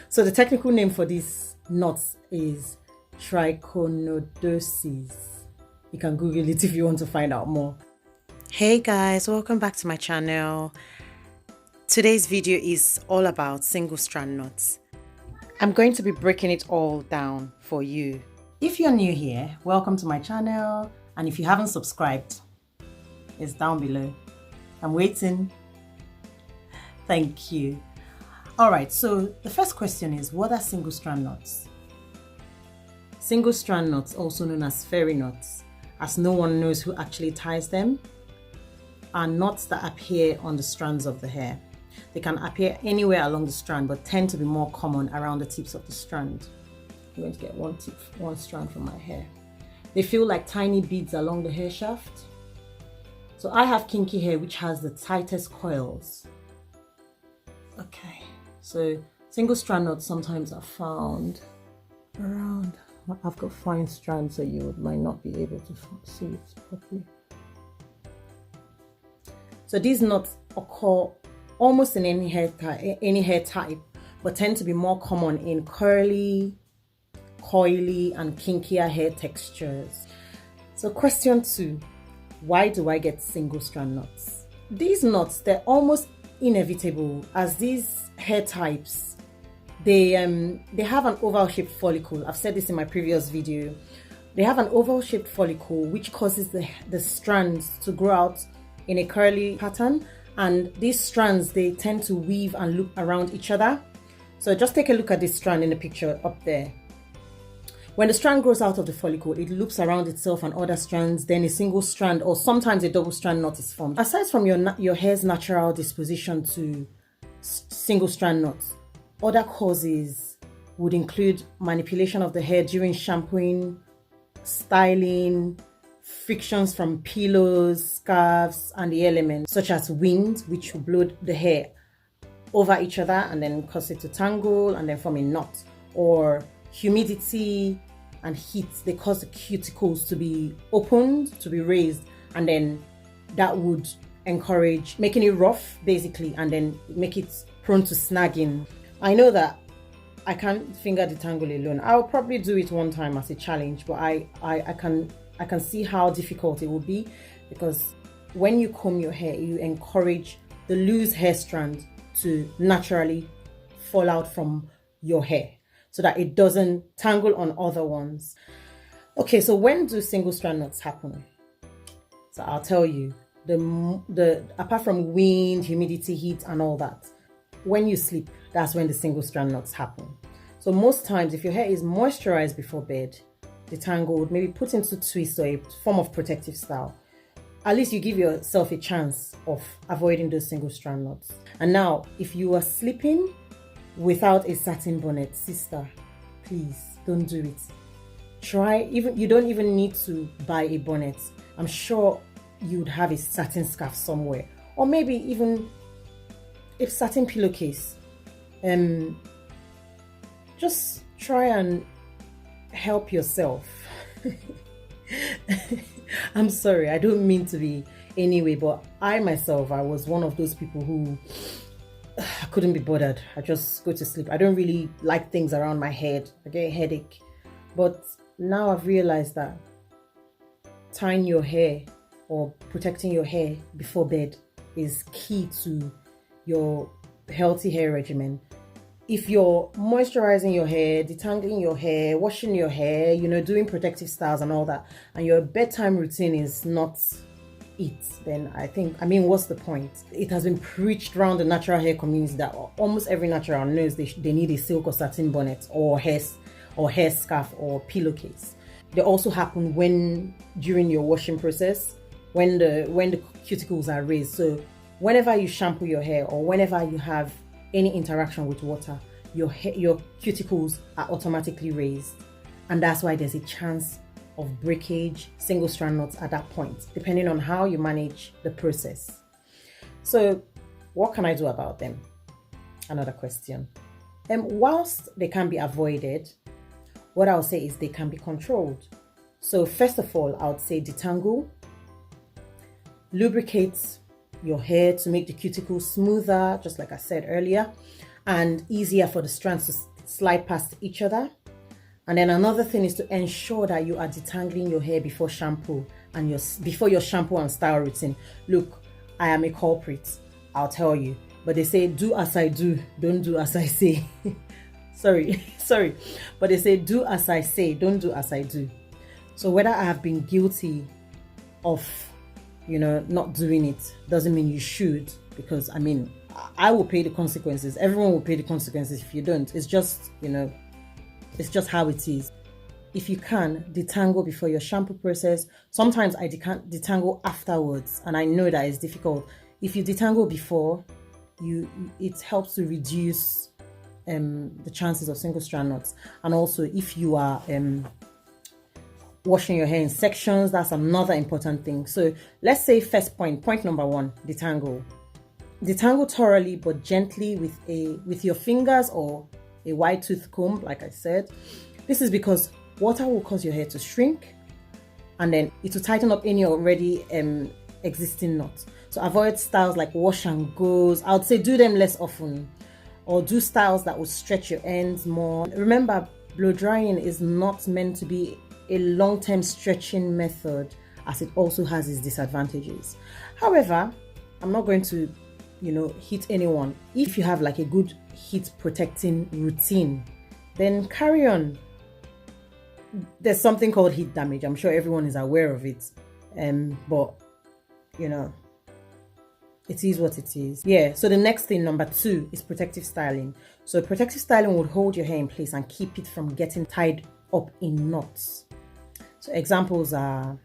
So the technical name for these knots is trichonodoses. You can Google it if you want to find out more. Hey guys, welcome back to my channel. Today's video is all about single strand knots. I'm going to be breaking it all down for you. If you're new here, welcome to my channel, and if you haven't subscribed, it's down below. I'm waiting. Thank you. Alright, so the first question is, what are single strand knots? Single strand knots, also known as fairy knots, as no one knows who actually ties them, are knots that appear on the strands of the hair. They can appear anywhere along the strand, but tend to be more common around the tips of the strand. I'm going to get one strand from my hair. They feel like tiny beads along the hair shaft. So I have kinky hair which has the tightest coils. Okay, so single strand knots sometimes are found around. I've got fine strands, so you might not be able to see it properly. So these knots occur almost in any hair type, but tend to be more common in curly, coily, and kinkier hair textures. So question 2, why do I get single strand knots? These knots, they're almost inevitable, as these hair types, they have an oval shaped follicle. I've said this in my previous video. They have an oval shaped follicle which causes the strands to grow out in a curly pattern, and these strands, they tend to weave and loop around each other. So just take a look at this strand in the picture up there. When the strand grows out of the follicle, it loops around itself and other strands, then a single strand or sometimes a double strand knot is formed. Aside from your hair's natural disposition to single strand knots, other causes would include manipulation of the hair during shampooing, styling, frictions from pillows, scarves, and the elements such as wind, which will blow the hair over each other and then cause it to tangle and then form a knot, or humidity and heat. They cause the cuticles to be opened, to be raised, and then that would encourage making it rough basically, and then make it prone to snagging. I know that I can't finger detangle alone. I'll probably do it one time as a challenge, but I can see how difficult it would be, because when you comb your hair, you encourage the loose hair strand to naturally fall out from your hair so that it doesn't tangle on other ones. Okay, so when do single strand knots happen? So I'll tell you, apart from wind, humidity, heat, and all that, when you sleep, that's when the single strand knots happen. So most times, if your hair is moisturized before bed, detangled, maybe put into twist or a form of protective style, at least you give yourself a chance of avoiding those single strand knots. And now, if you are sleeping without a satin bonnet, sister, please don't do it. You don't even need to buy a bonnet. I'm sure you'd have a satin scarf somewhere, or maybe even a satin pillowcase. Just try and help yourself. I'm sorry, I don't mean to be anyway, but I myself, I was one of those people who I couldn't be bothered. I just go to sleep. I don't really like things around my head. I get a headache. But now I've realized that tying your hair or protecting your hair before bed is key to your healthy hair regimen. If you're moisturizing your hair, detangling your hair, washing your hair, doing protective styles and all that, and your bedtime routine is not it, then what's the point? It has been preached around the natural hair community that almost every natural knows they need a silk or satin bonnet or hair scarf or pillowcase. They also happen during your washing process, when the cuticles are raised. So whenever you shampoo your hair or whenever you have any interaction with water, your cuticles are automatically raised, and that's why there's a chance of breakage, single strand knots at that point, depending on how you manage the process. So what can I do about them? Another question. Whilst they can be avoided, what I'll say is they can be controlled. So first of all, I would say detangle, lubricate your hair to make the cuticle smoother, just like I said earlier, and easier for the strands to slide past each other. And then another thing is to ensure that you are detangling your hair before shampoo and before your shampoo and style routine. Look, I am a culprit, I'll tell you. But they say, do as I do, don't do as I say. sorry. But they say, do as I say, don't do as I do. So whether I have been guilty of, not doing it, doesn't mean you should. Because, I will pay the consequences. Everyone will pay the consequences if you don't. It's just, it's just how it is. If you can, detangle before your shampoo process. Sometimes I detangle afterwards, and I know that it's difficult. If you detangle before, it helps to reduce the chances of single strand knots. And also, if you are washing your hair in sections, that's another important thing. So let's say point number 1, detangle. Detangle thoroughly but gently with your fingers or a wide tooth comb, like I said. This is because water will cause your hair to shrink, and then it will tighten up any already existing knots. So avoid styles like wash and goes. I would say do them less often, or do styles that will stretch your ends more. Remember, blow drying is not meant to be a long-term stretching method, as it also has its disadvantages. However, I'm not going to hit anyone. If you have like a good heat protecting routine, then carry on. There's something called heat damage. I'm sure everyone is aware of it. But it is what it is. Yeah, so the next thing, number 2, is protective styling. So protective styling would hold your hair in place and keep it from getting tied up in knots. So examples are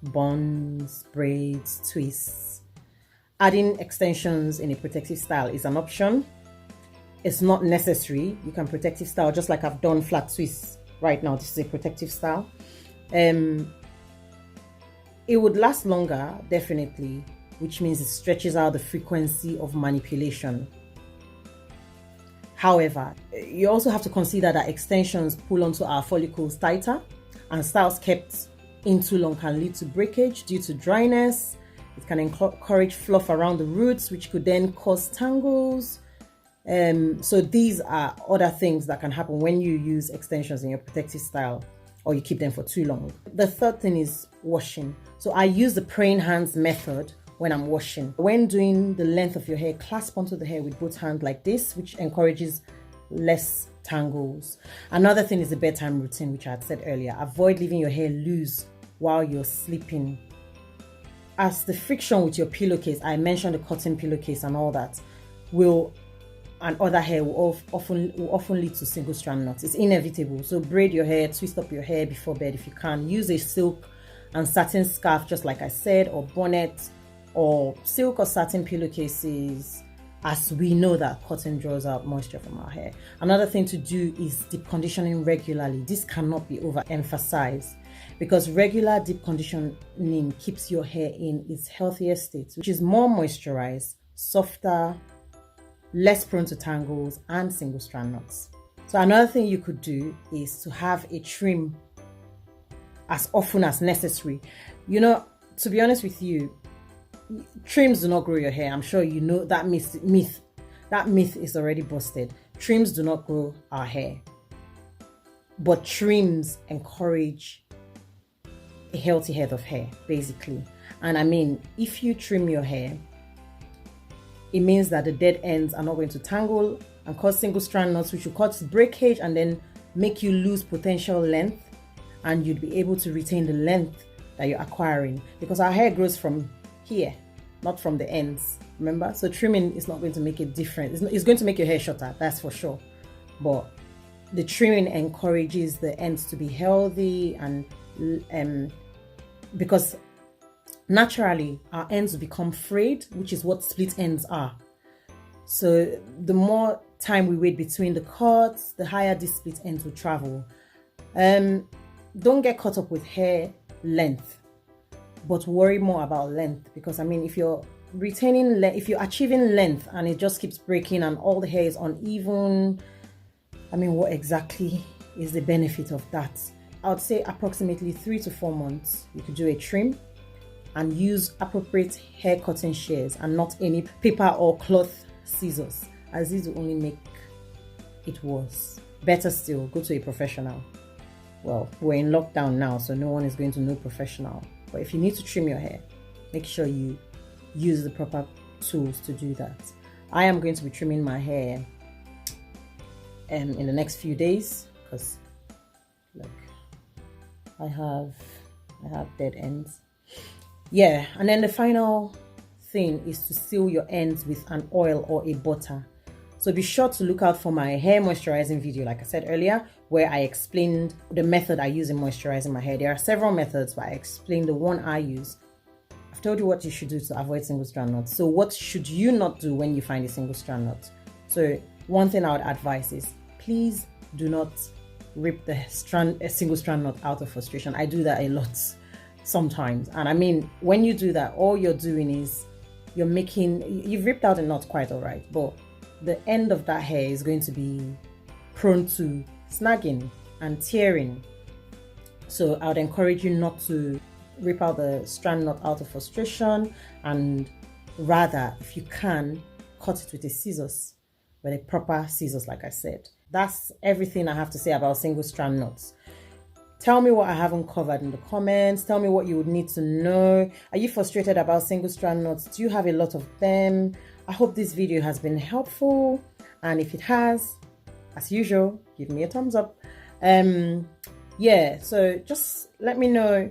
buns, braids, twists. Adding extensions in a protective style is an option. It's not necessary. You can protective style just like I've done flat twists right now. This is a protective style. It would last longer, definitely, which means it stretches out the frequency of manipulation. However, you also have to consider that extensions pull onto our follicles tighter, and styles kept in too long can lead to breakage due to dryness. It can encourage fluff around the roots, which could then cause tangles. So these are other things that can happen when you use extensions in your protective style, or you keep them for too long. The third thing is washing. So I use the praying hands method when I'm washing. When doing the length of your hair, clasp onto the hair with both hands like this, which encourages less tangles. Another thing is the bedtime routine, which I had said earlier. Avoid leaving your hair loose while you're sleeping, as the friction with your pillowcase, I mentioned the cotton pillowcase and all that, and other hair will often lead to single strand knots. It's inevitable. So braid your hair, twist up your hair before bed if you can. Use a silk and satin scarf, just like I said, or bonnet, or silk or satin pillowcases, as we know that cotton draws out moisture from our hair. Another thing to do is deep conditioning regularly. This cannot be overemphasized, because regular deep conditioning keeps your hair in its healthiest state, which is more moisturized, softer, less prone to tangles and single strand knots. So another thing you could do is to have a trim as often as necessary. To be honest with you, trims do not grow your hair. I'm sure you know that myth. That myth is already busted. Trims do not grow our hair, but trims encourage a healthy head of hair, basically. And if you trim your hair, it means that the dead ends are not going to tangle and cause single strand knots, which will cause breakage and then make you lose potential length, and you'd be able to retain the length that you're acquiring, because our hair grows from here, not from the ends, remember? So trimming is not going to make a difference. It's going to make your hair shorter, that's for sure, but the trimming encourages the ends to be healthy, and because naturally our ends will become frayed, which is what split ends are. So the more time we wait between the cuts, the higher these split ends will travel. Don't get caught up with hair length, but worry more about length, because if you're if you're achieving length and it just keeps breaking and all the hair is uneven, what exactly is the benefit of that? I would say approximately 3 to 4 months you could do a trim, and use appropriate hair cutting shears and not any paper or cloth scissors. as this will only make it worse. Better still, go to a professional. Well, we're in lockdown now, so no one is going to know professional. But if you need to trim your hair, make sure you use the proper tools to do that. I am going to be trimming my hair in the next few days, because look, I have dead ends. Yeah, and then the final thing is to seal your ends with an oil or a butter. So be sure to look out for my hair moisturizing video, like I said earlier, where I explained the method I use in moisturizing my hair. There are several methods, but I explained the one I use. I've told you what you should do to avoid single strand knots. So what should you not do when you find a single strand knot? So one thing I would advise is, please do not rip the single strand knot out of frustration. I do that a lot sometimes. And I mean, when you do that, all you're doing is you've ripped out a knot quite all right, but the end of that hair is going to be prone to snagging and tearing. So I would encourage you not to rip out the strand knot out of frustration, and rather, if you can, cut it with a scissors, with a proper scissors, like I said. That's everything I have to say about single strand knots. Tell me what I haven't covered in the comments. Tell me what you would need to know. Are you frustrated about single strand knots? Do you have a lot of them? I hope this video has been helpful. And if it has, as usual, give me a thumbs up. Yeah, so just let me know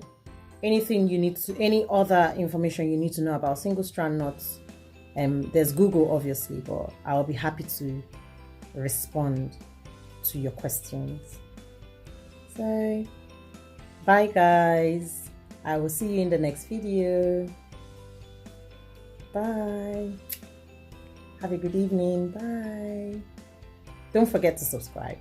any other information you need to know about single strand knots. There's Google, obviously, but I'll be happy to respond to your questions. So bye guys, I will see you in the next video. Bye, have a good evening. Bye. Don't forget to subscribe.